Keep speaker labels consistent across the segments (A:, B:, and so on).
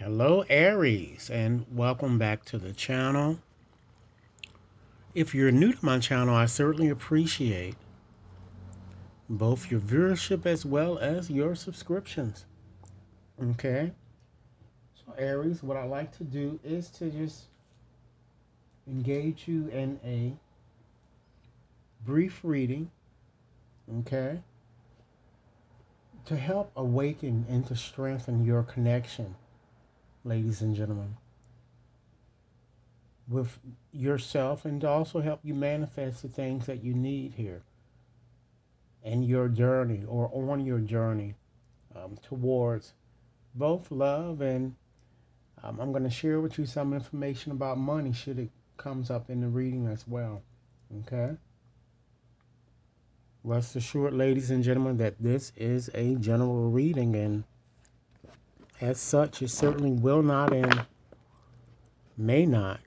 A: Hello Aries, and welcome back to the channel. If you're new to my channel, I certainly appreciate both your viewership as well as your subscriptions. Okay, so Aries, what I like to do is to just engage you in a brief reading, okay, to help awaken and to strengthen your connection, ladies and gentlemen, with yourself, and to also help you manifest the things that you need here in your journey or on your journey towards both love and I'm going to share with you some information about money should it comes up in the reading as well. Okay. Rest assured, ladies and gentlemen, that this is a general reading, and as such, it certainly will not and may not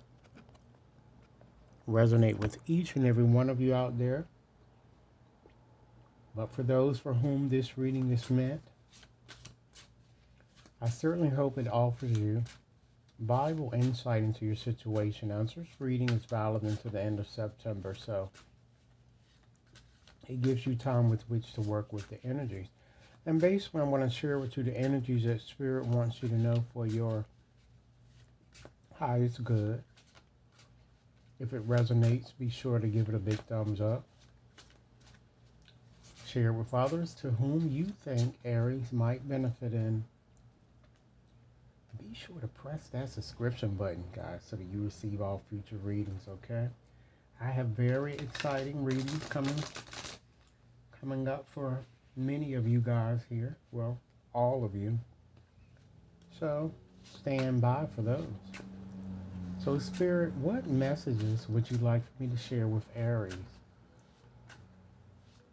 A: resonate with each and every one of you out there. But for those for whom this reading is meant, I certainly hope it offers you Bible insight into your situation. Now, this reading is valid until the end of September, so it gives you time with which to work with the energies. And basically, I'm going to share with you the energies that Spirit wants you to know for your highest good. If it resonates, be sure to give it a big thumbs up. Share it with others to whom you think Aries might benefit in. Be sure to press that subscription button, guys, so that you receive all future readings, okay? I have very exciting readings coming up for many of you guys here. Well, all of you. So, stand by for those. So, Spirit, what messages would you like for me to share with Aries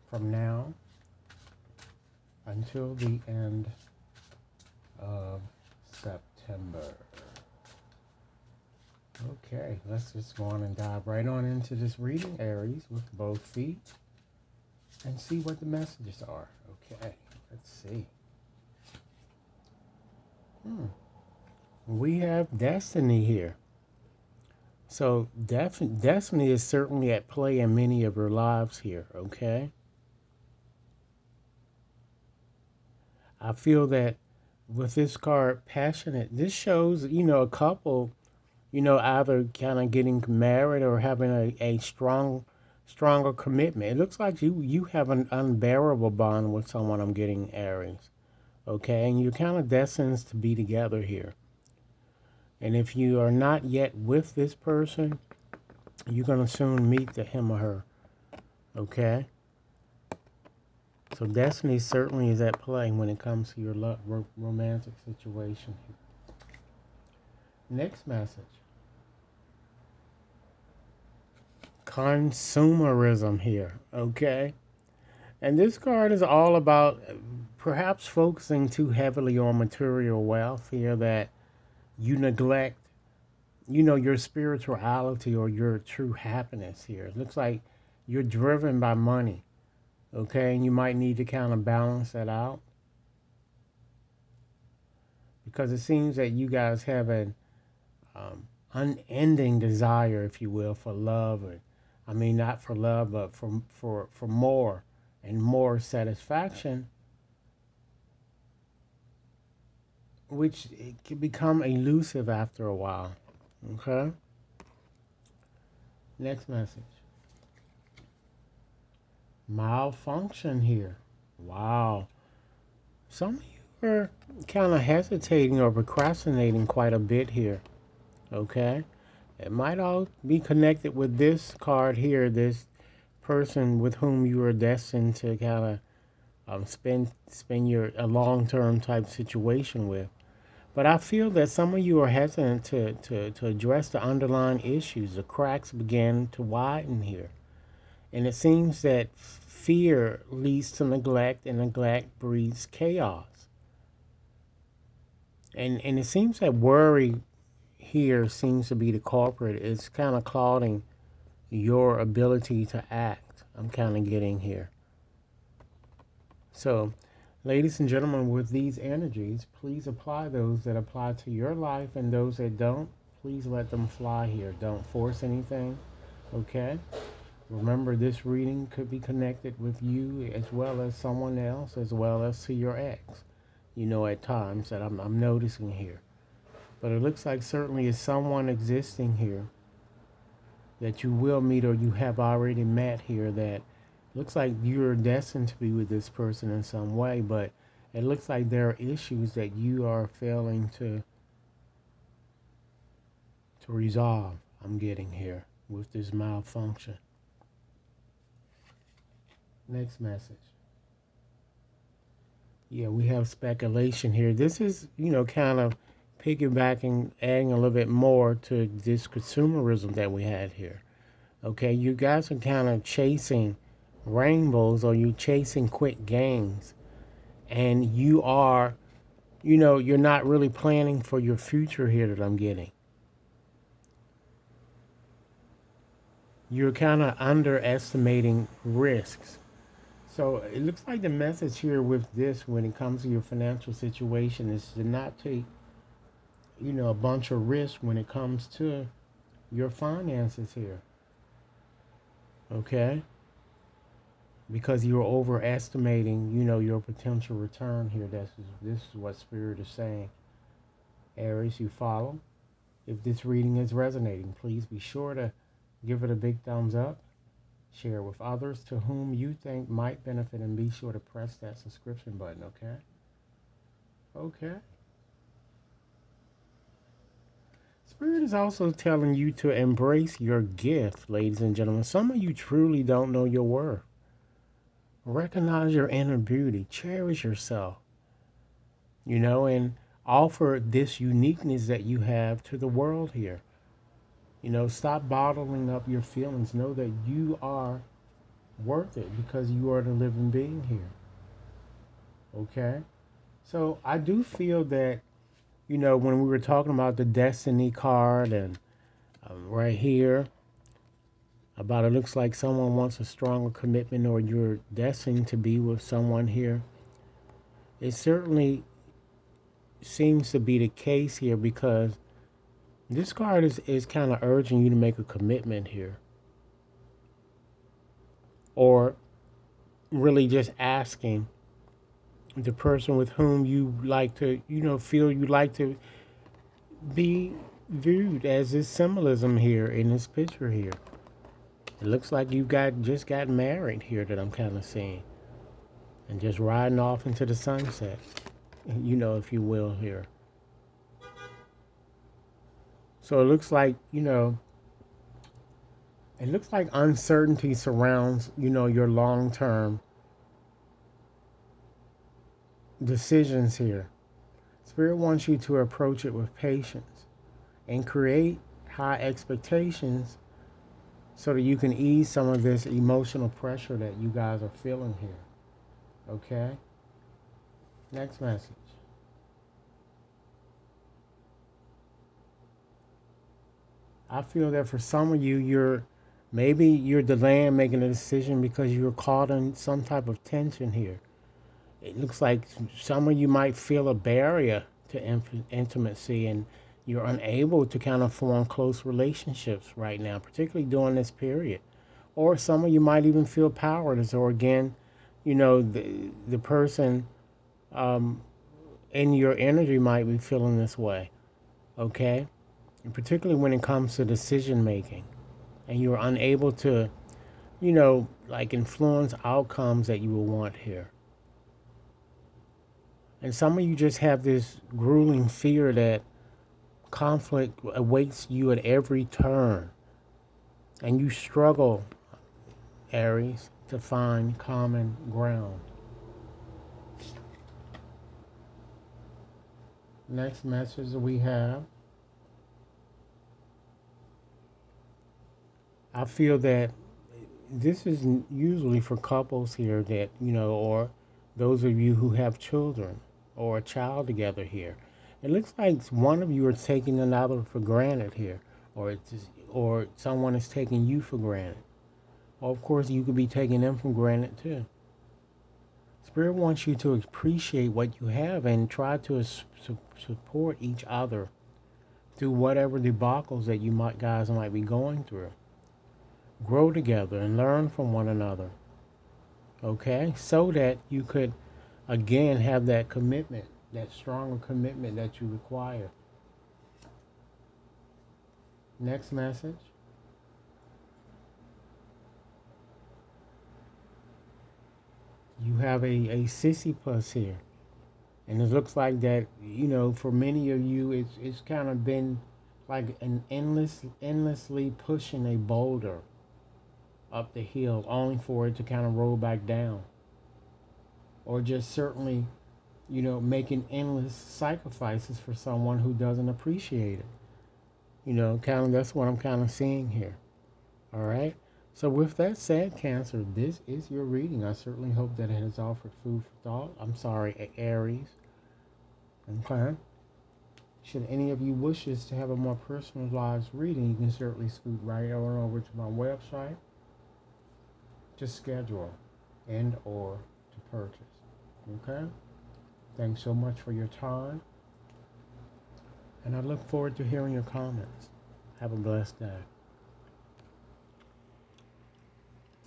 A: from now until the end of September? Okay, let's just go on and dive right on into this reading, Aries, with both feet, and see what the messages are. Okay, let's see. We have destiny here. So destiny is certainly at play in many of your lives here, okay? I feel that with this card, passionate, this shows, a couple, either kind of getting married or having a stronger commitment. It looks like you have an unbearable bond with someone. I'm getting, Aries. Okay, and you're kind of destined to be together here. And if you are not yet with this person, you're going to soon meet him or her. Okay? So destiny certainly is at play when it comes to your romantic situation. Next message. Consumerism here. Okay? And this card is all about perhaps focusing too heavily on material wealth here, that you neglect, your spirituality or your true happiness here. It looks like you're driven by money, okay? And you might need to kind of balance that out, because it seems that you guys have an unending desire, if you will, for love. Or, I mean, not for love, but for more and more satisfaction, which it can become elusive after a while. Okay? Next message. Malfunction here. Wow. Some of you are kind of hesitating or procrastinating quite a bit here. Okay? It might all be connected with this card here, this person with whom you are destined to kind of spend a long-term type situation with. But I feel that some of you are hesitant to address the underlying issues. The cracks begin to widen here. And it seems that fear leads to neglect, and neglect breeds chaos. And it seems that worry here seems to be the culprit. It's kind of clouding your ability to act. I'm kind of getting here. So Ladies and gentlemen, with these energies, please apply those that apply to your life, and those that don't, please let them fly here. Don't force anything, okay? Remember, this reading could be connected with you as well as someone else, as well as to your ex, at times that I'm noticing here. But it looks like certainly is someone existing here that you will meet or you have already met here that looks like you're destined to be with this person in some way, but it looks like there are issues that you are failing to resolve. I'm getting here with this malfunction. Next message. Yeah, we have speculation here. This is, kind of piggybacking, adding a little bit more to this consumerism that we had here. Okay, you guys are kind of chasing rainbows or you chasing quick gains. And you are, you're not really planning for your future here that I'm getting. You're kind of underestimating risks. So it looks like the message here with this when it comes to your financial situation is to not take, a bunch of risks when it comes to your finances here. Okay? Because you're overestimating, your potential return here. This is what Spirit is saying. Aries, you follow? If this reading is resonating, please be sure to give it a big thumbs up. Share with others to whom you think might benefit, and be sure to press that subscription button, okay? Okay. Spirit is also telling you to embrace your gift, ladies and gentlemen. Some of you truly don't know your worth. Recognize your inner beauty. Cherish yourself, and offer this uniqueness that you have to the world here. Stop bottling up your feelings. Know that you are worth it because you are the living being here. Okay? So I do feel that, when we were talking about the destiny card and right here, about it looks like someone wants a stronger commitment or you're destined to be with someone here. It certainly seems to be the case here because this card is kind of urging you to make a commitment here. Or really just asking the person with whom you like to, feel you like to be viewed as this symbolism here in this picture here. It looks like you just got married here that I'm kind of seeing. And just riding off into the sunset, if you will here. So it looks like, uncertainty surrounds, your long-term decisions here. Spirit wants you to approach it with patience and create high expectations so that you can ease some of this emotional pressure that you guys are feeling here. Okay? Next message. I feel that for some of you, you're delaying making a decision because you're caught in some type of tension here. It looks like some of you might feel a barrier to intimacy, and you're unable to kind of form close relationships right now, particularly during this period. Or some of you might even feel powerless, or again, the person in your energy might be feeling this way. Okay? And particularly when it comes to decision making, and you're unable to, influence outcomes that you will want here. And some of you just have this grueling fear that conflict awaits you at every turn. And you struggle, Aries, to find common ground. Next message that we have. I feel that this is usually for couples here that, or those of you who have children or a child together here. It looks like one of you are taking another for granted here, or someone is taking you for granted. Or of course, you could be taking them for granted too. Spirit wants you to appreciate what you have and try to support each other through whatever debacles that you guys might be going through. Grow together and learn from one another. Okay? So that you could again have that commitment, that stronger commitment that you require. Next message. You have a Sisyphus here. And it looks like that, for many of you, it's kind of been like an endlessly pushing a boulder up the hill, only for it to kind of roll back down. Or just certainly, making endless sacrifices for someone who doesn't appreciate it. Kind of that's what I'm kind of seeing here. All right. So with that said, Cancer, this is your reading. I certainly hope that it has offered food for thought. I'm sorry, Aries. Okay. Should any of you wishes to have a more personalized reading, you can certainly scoot right on over to my website to schedule and or to purchase. Okay? Thanks so much for your time. And I look forward to hearing your comments. Have a blessed day.